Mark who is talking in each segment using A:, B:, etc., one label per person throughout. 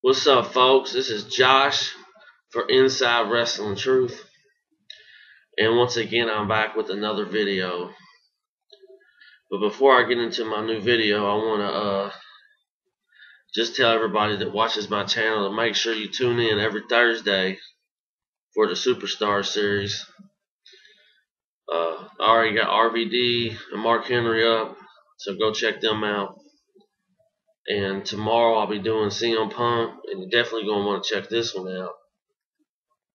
A: What's up, folks? This is Josh for Inside Wrestling Truth, and once again, I'm back with another video. But before I get into my new video, I want to just tell everybody that watches my channel to make sure you tune in every Thursday for the Superstar series. I already got RVD and Mark Henry up, so go check them out. And tomorrow I'll be doing CM Punk, and you're definitely going to want to check this one out.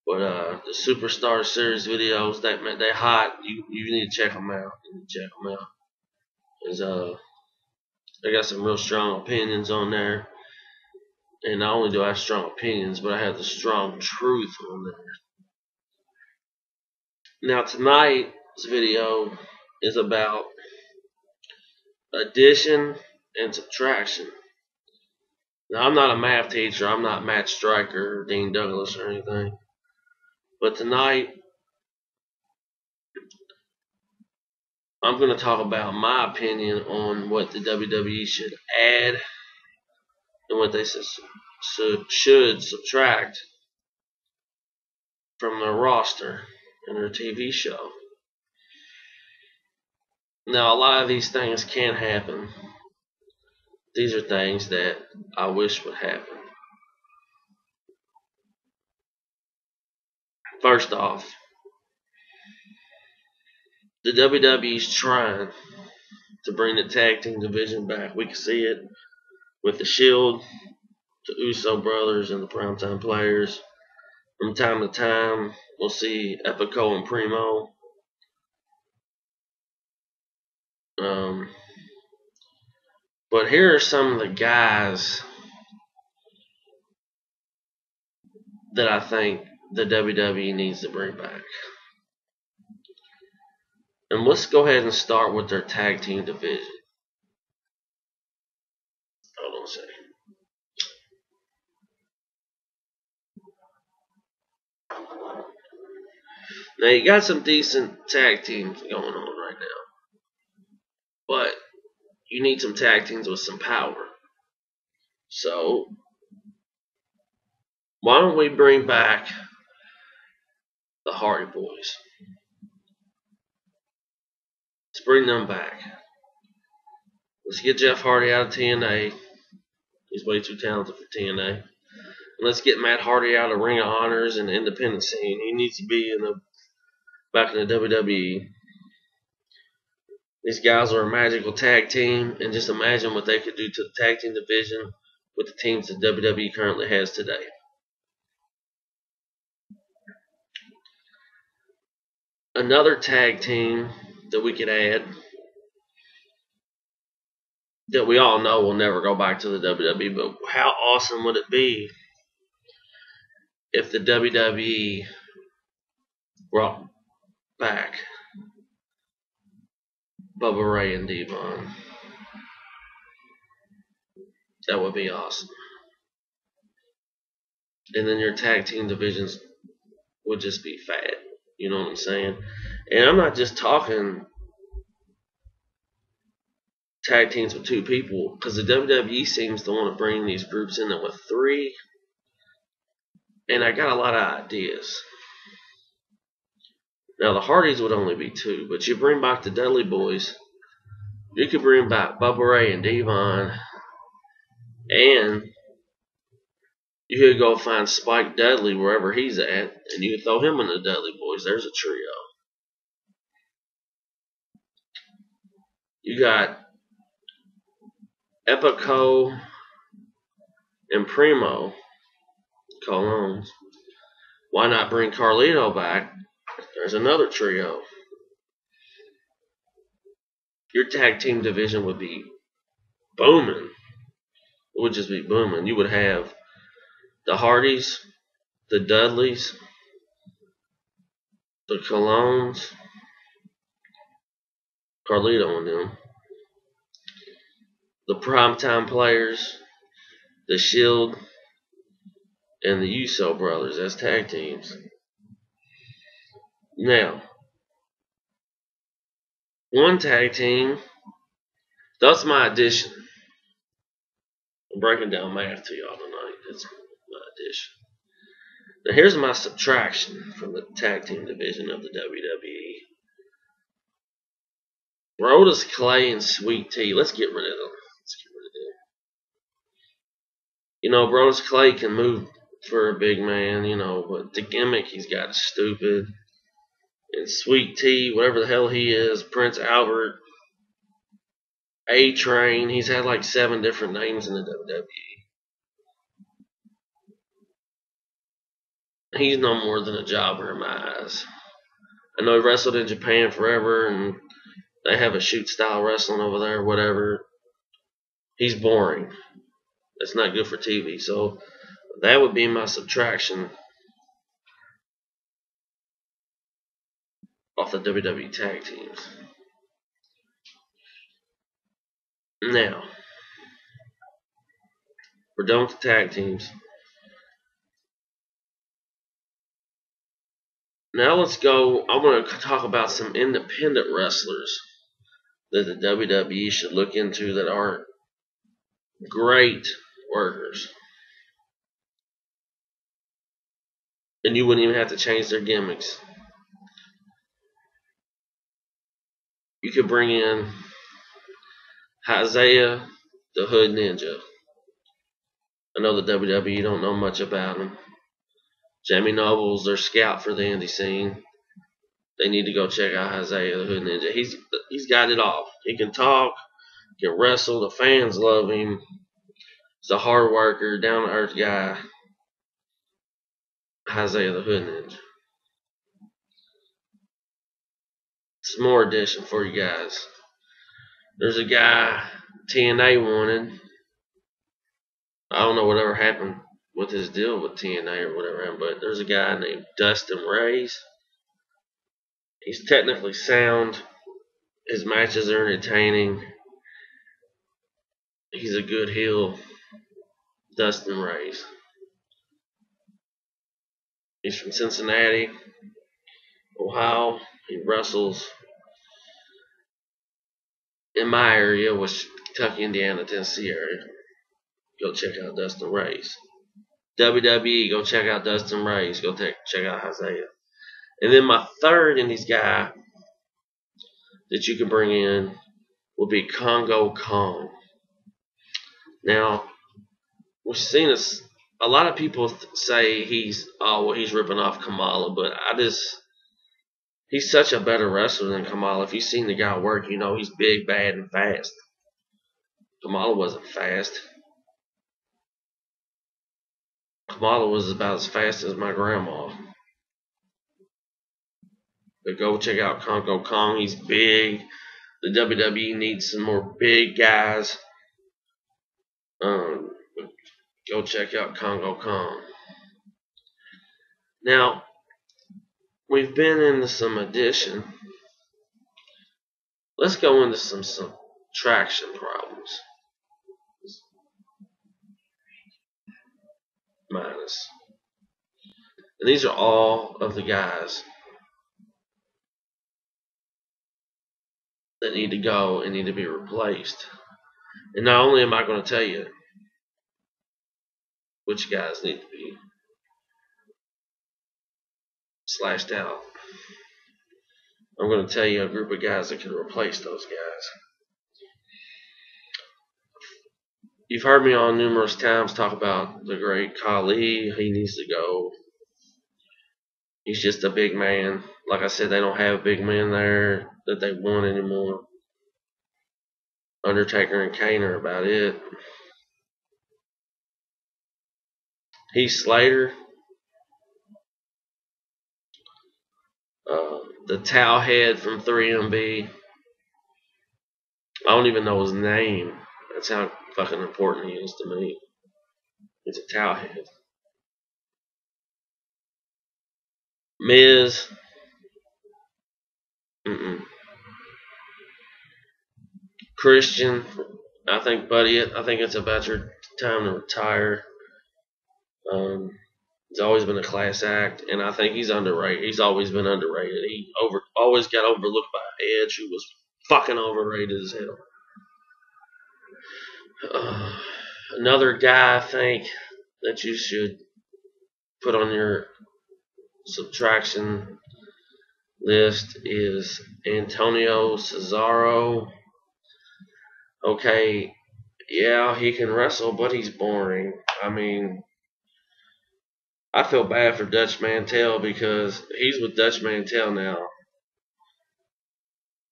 A: But the Superstar Series videos, they hot. You need to check them out. You need to check them out. Cause they got some real strong opinions on there. And not only do I have strong opinions, but I have the strong truth on there. Now tonight's video is about addition and subtraction. Now I'm not a math teacher. I'm not Matt Stryker or Dean Douglas or anything. But tonight I'm going to talk about my opinion on what the WWE should add and what they should subtract from their roster and their TV show. Now, a lot of these things can happen. These are things that I wish would happen. First off, the WWE's trying to bring the tag team division back. We can see it with the Shield, the Uso brothers, and the Primetime Players. From time to time, we'll see Epico and Primo. But here are some of the guys that I think the WWE needs to bring back. And let's go ahead and start with their tag team division. Hold on a second. Now you got some decent tag teams going on right now. But you need some tag teams with some power. So why don't we bring back the Hardy Boys? Let's bring them back. Let's get Jeff Hardy out of TNA. He's way too talented for TNA. And let's get Matt Hardy out of Ring of Honors and the independent scene. He needs to be back in the WWE. These guys are a magical tag team, and just imagine what they could do to the tag team division with the teams that WWE currently has today. Another tag team that we could add that we all know will never go back to the WWE, but how awesome would it be if the WWE brought back Bubba Ray and Devon? That would be awesome. And then your tag team divisions would just be fat. You know what I'm saying? And I'm not just talking tag teams with two people, because the WWE seems to want to bring these groups in with three. And I got a lot of ideas. Now, the Hardys would only be two, but you bring back the Dudley Boys. You could bring back Bubba Ray and Devon, and you could go find Spike Dudley wherever he's at, and you could throw him in the Dudley Boys. There's a trio. You got Epico and Primo Colognes. Why not bring Carlito back? There's another trio. Your tag team division would be booming. It would just be booming. You would have the Hardys, the Dudleys, the Colognes, Carlito and them, the Primetime Players, the Shield, and the Uso brothers as tag teams. Now, one tag team, that's my addition. I'm breaking down math to y'all tonight. That's my addition. Now here's my subtraction from the tag team division of the WWE. Brodus Clay and Sweet Tea. Let's get rid of them. You know, Brodus Clay can move for a big man, you know, but the gimmick he's got is stupid. And Sweet Tea, whatever the hell he is, Prince Albert, A-Train, he's had like 7 different names in the WWE. He's no more than a jobber in my eyes. I know he wrestled in Japan forever, and they have a shoot style wrestling over there, whatever. He's boring. That's not good for TV. So that would be my subtraction off the WWE tag teams. Now, we're done with the tag teams. Now let's go. I want to talk about some independent wrestlers that the WWE should look into that aren't great workers. And you wouldn't even have to change their gimmicks. You could bring in Isaiah, the Hood Ninja. I know the WWE don't know much about him. Jamie Noble's their scout for the indie scene. They need to go check out Isaiah, the Hood Ninja. He's got it all. He can talk, can wrestle. The fans love him. He's a hard worker, down to earth guy. Isaiah, the Hood Ninja. Some more addition for you guys. There's a guy TNA wanted. I don't know whatever happened with his deal with TNA or whatever, but there's a guy named Dustin Reyes. He's technically sound. His matches are entertaining. He's a good heel. Dustin Reyes. He's from Cincinnati, Ohio. He wrestles in my area, which Kentucky, Indiana, Tennessee area. Go check out Dustin Reyes. WWE, go check out Dustin Reyes. Go check out Isaiah. And then my third Indies guy that you can bring in will be Congo Kong. Now, we've seen this. A lot of people say he's ripping off Kamala, but he's such a better wrestler than Kamala. If you've seen the guy work, you know he's big, bad, and fast. Kamala wasn't fast. Kamala was about as fast as my grandma. But go check out Congo Kong. He's big. The WWE needs some more big guys. Go check out Congo Kong. Now, we've been into some addition. Let's go into some subtraction problems. Minus. And these are all of the guys that need to go and need to be replaced. And not only am I going to tell you which guys need to be slashed out, I'm going to tell you a group of guys that can replace those guys. You've heard me on numerous times talk about the great Khali. He needs to go. He's just a big man. Like I said, they don't have big men there that they want anymore. Undertaker and Kane are about it. Heath Slater. The towel head from 3MB. I don't even know his name. That's how fucking important he is to me. He's a towel head. Miz. Christian. I think it's about your time to retire. He's always been a class act, and I think he's underrated. He's always been underrated. He always got overlooked by Edge, who was fucking overrated as hell. Another guy I think that you should put on your subtraction list is Antonio Cesaro. Okay, yeah, he can wrestle, but he's boring. I mean, I feel bad for Dutch Mantel because he's with Dutch Mantel now.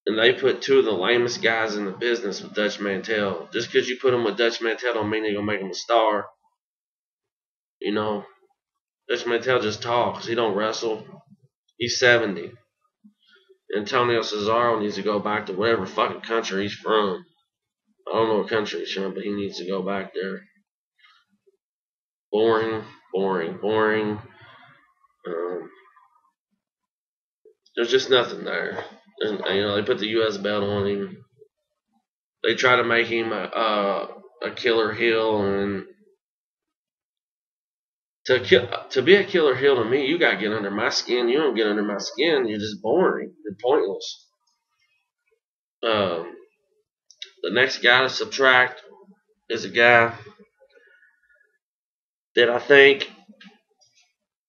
A: And they put two of the lamest guys in the business with Dutch Mantel. Just because you put him with Dutch Mantel don't mean they're going to make him a star. You know, Dutch Mantel just talks. He don't wrestle. He's 70. Antonio Cesaro needs to go back to whatever fucking country he's from. I don't know what country he's from, but he needs to go back there. Boring, boring, boring. There's just nothing there. And, they put the U.S. belt on him. They try to make him a killer heel, and to be a killer heel to me, you gotta get under my skin. You don't get under my skin, you're just boring. You're pointless. The next guy to subtract is a guy that I think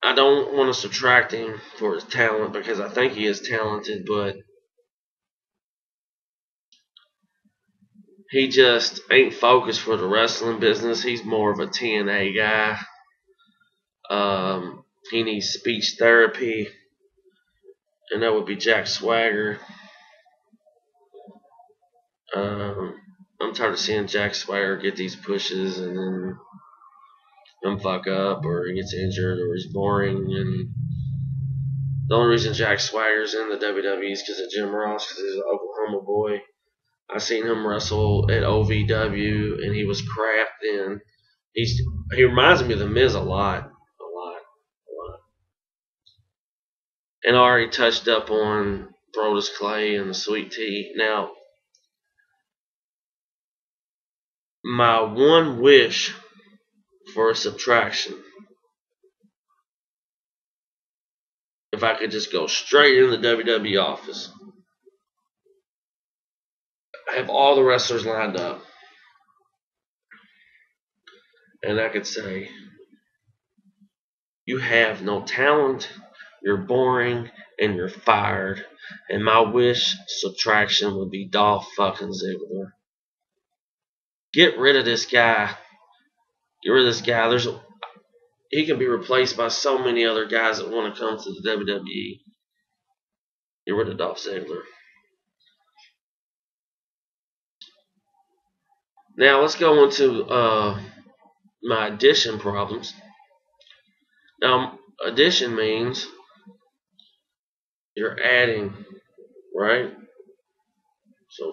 A: I don't want to subtract him for his talent because I think he is talented, but he just ain't focused for the wrestling business. He's more of a TNA guy. He needs speech therapy, and that would be Jack Swagger. I'm tired of seeing Jack Swagger get these pushes and then him fuck up, or he gets injured, or he's boring. And the only reason Jack Swagger's in the WWE is because of Jim Ross, because he's an Oklahoma boy. I seen him wrestle at OVW, and he was crap then. He reminds me of The Miz a lot. And I already touched up on Brodus Clay and the Sweet Tea. Now, my one wish for a subtraction, if I could just go straight in the WWE office, I have all the wrestlers lined up, and I could say, you have no talent, you're boring, and you're fired. And my wish subtraction would be Dolph fucking Ziggler. Get rid of this guy. Get rid of this guy. He can be replaced by so many other guys that want to come to the WWE. Get rid of Dolph Ziggler. Now let's go into my addition problems. Now, addition means you're adding, right? So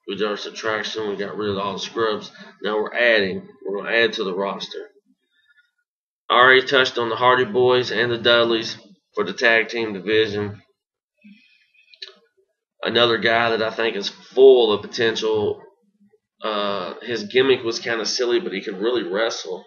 A: we did our subtraction, we got rid of all the scrubs. Now we're adding. We're going to add to the roster. I already touched on the Hardy Boys and the Dudleys for the tag team division. Another guy that I think is full of potential. His gimmick was kind of silly, but he can really wrestle.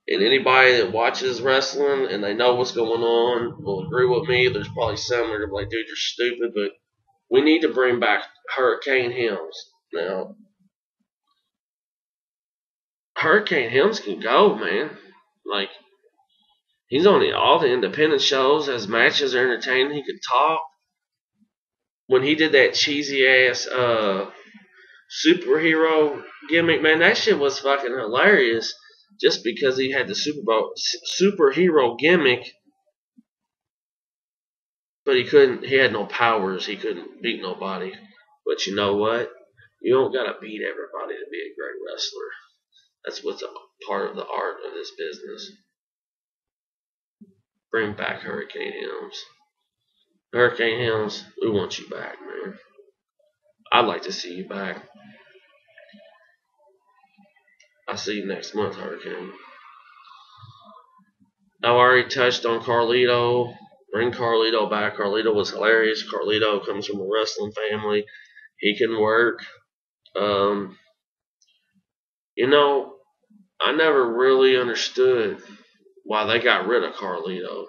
A: And anybody that watches wrestling and they know what's going on will agree with me. There's probably some that are like, dude, you're stupid, but we need to bring back Hurricane Helms. Now, Hurricane Helms can go, man. Like, he's on all the independent shows. His matches are entertaining. He can talk. When he did that cheesy ass superhero gimmick, man, that shit was fucking hilarious. Just because he had the superhero gimmick, but he had no powers. He couldn't beat nobody. But you know what? You don't gotta beat everybody to be a great wrestler. That's what's a part of the art of this business. Bring back Hurricane Helms. Hurricane Helms, we want you back, man. I'd like to see you back. I'll see you next month, Hurricane. I've already touched on Carlito. Bring Carlito back. Carlito was hilarious. Carlito comes from a wrestling family. He can work. I never really understood why they got rid of Carlito.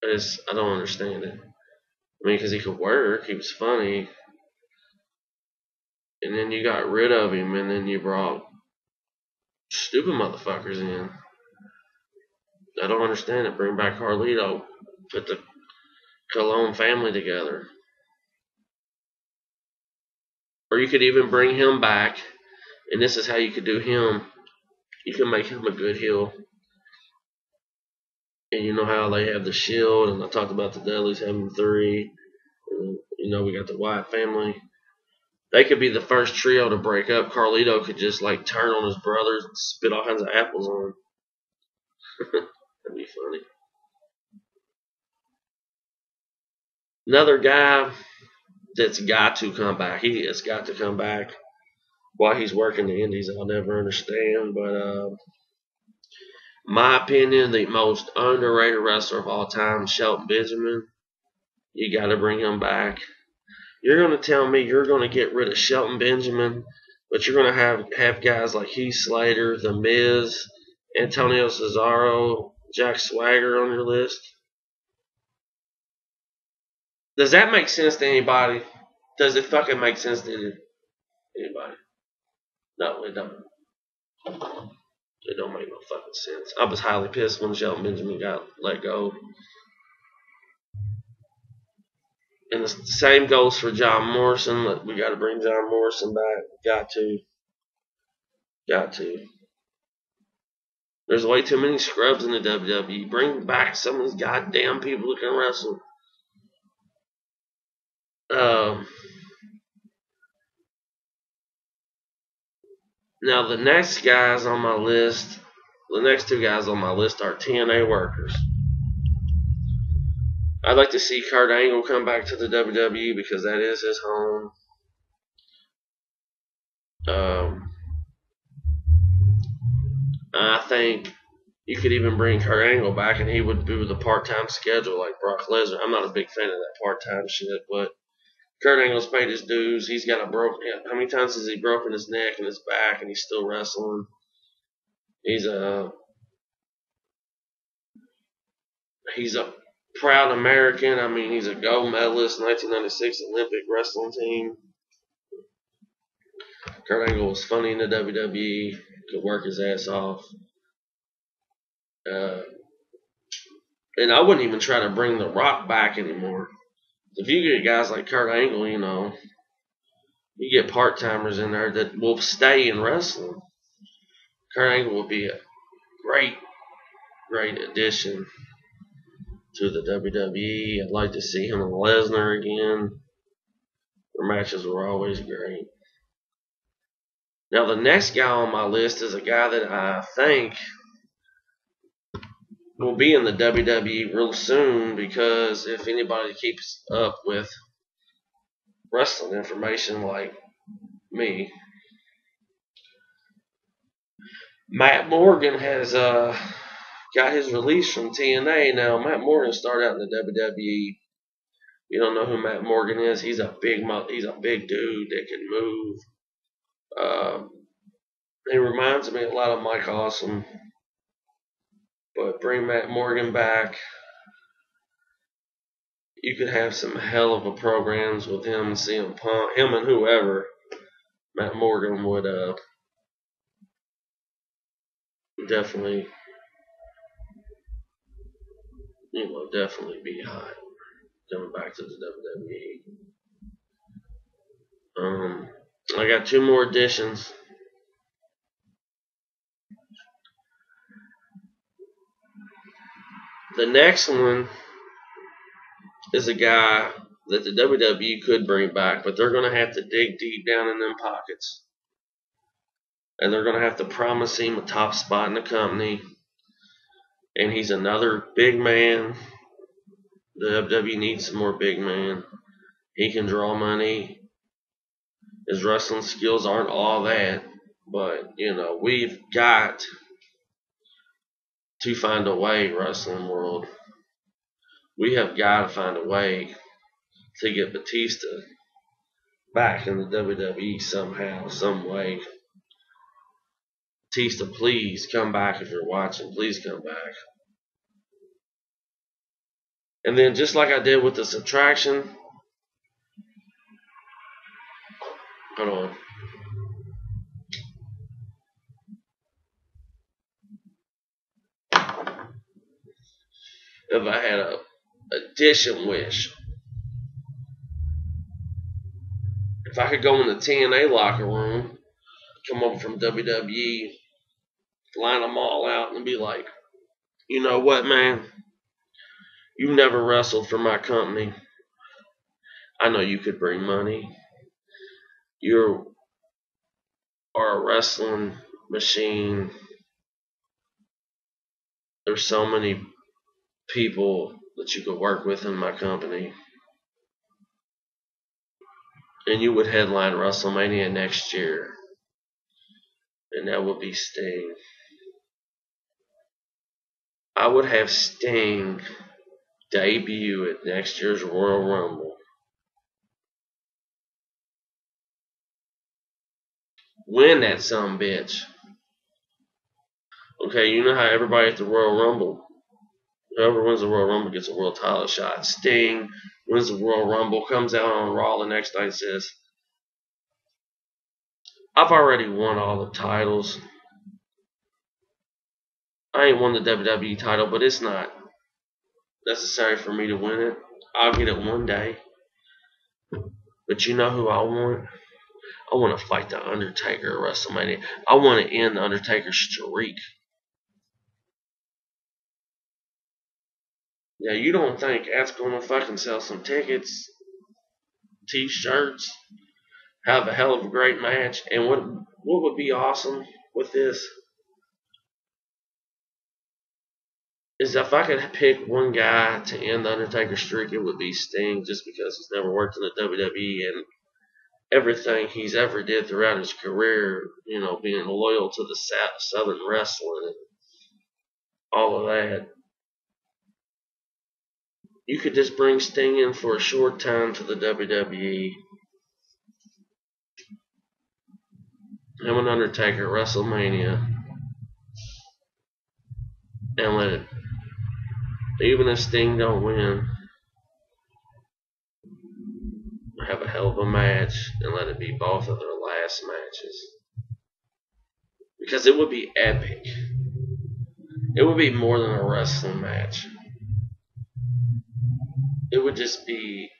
A: I don't understand it. I mean, because he could work, he was funny, and then you got rid of him, and then you brought stupid motherfuckers in. I don't understand it. Bring back Carlito, put the Colon family together, or you could even bring him back, and this is how you could do him. You can make him a good heel. And you know how they have the Shield, and I talked about the Dudleys having 3. And, you know, we got the Wyatt family. They could be the first trio to break up. Carlito could just like turn on his brothers and spit all kinds of apples on them. That'd be funny. Another guy that's got to come back. He has got to come back. Why he's working the Indies, I'll never understand. But my opinion, the most underrated wrestler of all time, Shelton Benjamin. You got to bring him back. You're going to tell me you're going to get rid of Shelton Benjamin, but you're going to have guys like Heath Slater, The Miz, Antonio Cesaro, Jack Swagger on your list? Does that make sense to anybody? Does it fucking make sense to anybody? No, it don't. It don't make no fucking sense. I was highly pissed when Shelton Benjamin got let go. And the same goes for John Morrison. We got to bring John Morrison back. Got to. There's way too many scrubs in the WWE. Bring back some of these goddamn people who can wrestle. Now the next guys on my list, the next 2 guys on my list are TNA workers. I'd like to see Kurt Angle come back to the WWE because that is his home. I think you could even bring Kurt Angle back and he would do the part-time schedule like Brock Lesnar. I'm not a big fan of that part-time shit, but Kurt Angle's paid his dues. He's got a broken. How many times has he broken his neck and his back, and he's still wrestling? He's a proud American. I mean, he's a gold medalist, 1996 Olympic wrestling team. Kurt Angle was funny in the WWE. Could work his ass off. And I wouldn't even try to bring The Rock back anymore. If you get guys like Kurt Angle, you know, you get part-timers in there that will stay in wrestling. Kurt Angle will be a great addition to the WWE. I'd like to see him and Lesnar again. Their matches were always great. Now the next guy on my list is a guy that I think will be in the WWE real soon, because if anybody keeps up with wrestling information like me, Matt Morgan has got his release from TNA. Now Matt Morgan started out in the WWE. You don't know who Matt Morgan is? He's a big dude that can move. He reminds me a lot of Mike Awesome. But bring Matt Morgan back. You could have some hell of a programs with him and CM Punk, him and whoever. Matt Morgan would definitely be hot coming back to the WWE. I got 2 more additions. The next one is a guy that the WWE could bring back, but they're going to have to dig deep down in them pockets. And they're going to have to promise him a top spot in the company. And he's another big man. The WWE needs some more big men. He can draw money. His wrestling skills aren't all that. But, you know, we've got to find a way, wrestling world. We have got to find a way to get Batista back in the WWE somehow, some way. Batista, please come back if you're watching. Please come back. And then just like I did with the subtraction, hold on. If I had a addition wish, if I could go in the TNA locker room, come over from WWE, line them all out and be like, you know what, man? You never wrestled for my company. I know you could bring money. You are a wrestling machine. There's so many people that you could work with in my company. And you would headline WrestleMania next year. And that would be Sting. I would have Sting debut at next year's Royal Rumble. Win that sumbitch. Okay, you know how everybody at the Royal Rumble, whoever wins the Royal Rumble gets a world title shot. Sting wins the Royal Rumble, comes out on Raw the next night and says, I've already won all the titles. I ain't won the WWE title, but it's not necessary for me to win it. I'll get it one day. But you know who I want? I want to fight The Undertaker at WrestleMania. I want to end The Undertaker's streak. Yeah, you don't think that's going to fucking sell some tickets, t-shirts, have a hell of a great match? And what would be awesome with this is if I could pick one guy to end the Undertaker streak, it would be Sting, just because he's never worked in the WWE and everything he's ever did throughout his career, you know, being loyal to the Southern wrestling and all of that. You could just bring Sting in for a short time to the WWE. Him and Undertaker at WrestleMania. And let it, even if Sting don't win, have a hell of a match and let it be both of their last matches. Because it would be epic. It would be more than a wrestling match. It would just be,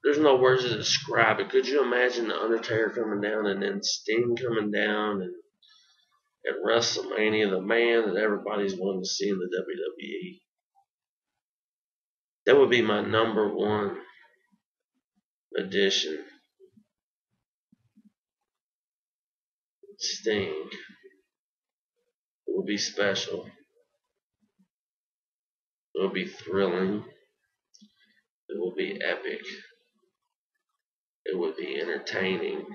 A: there's no words to describe it. Could you imagine The Undertaker coming down and then Sting coming down and at WrestleMania, the man that everybody's wanting to see in the WWE? That would be my number one addition. Sting. It would be special. It would be thrilling. It would be epic. It would be entertaining.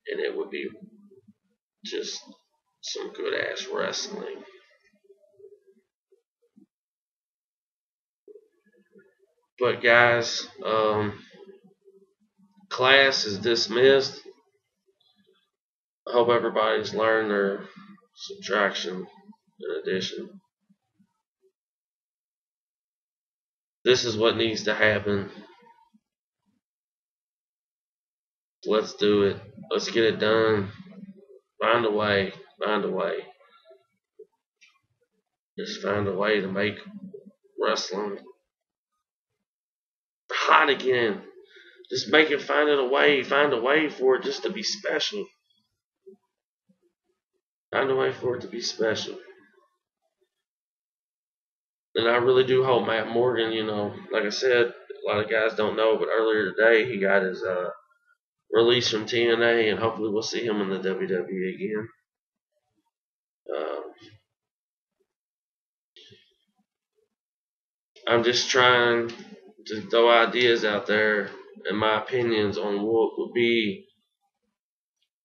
A: And it would be just some good ass wrestling. But guys, class is dismissed. I hope everybody's learned their subtraction and addition. This is what needs to happen. Let's do it. Let's get it done. Find a way. Find a way. Just find a way to make wrestling hot again. Just make it, find a way for it just to be special. Find a way for it to be special. And I really do hope Matt Morgan, you know, like I said, a lot of guys don't know, but earlier today he got his release from TNA, and hopefully we'll see him in the WWE again. I'm just trying to throw ideas out there and my opinions on what would be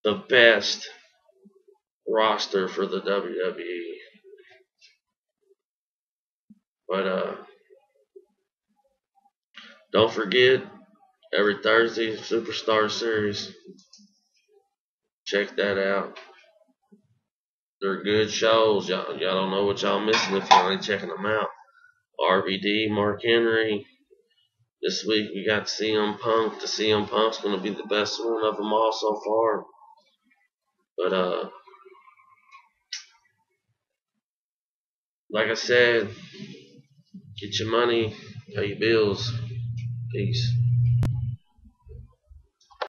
A: the best roster for the WWE. But don't forget, every Thursday, Superstar Series. Check that out. They're good shows. Y'all don't know what y'all missing if y'all ain't checking them out. RVD, Mark Henry. This week we got CM Punk. The CM Punk's going to be the best one of them all so far. But like I said, get your money, pay your bills. Peace.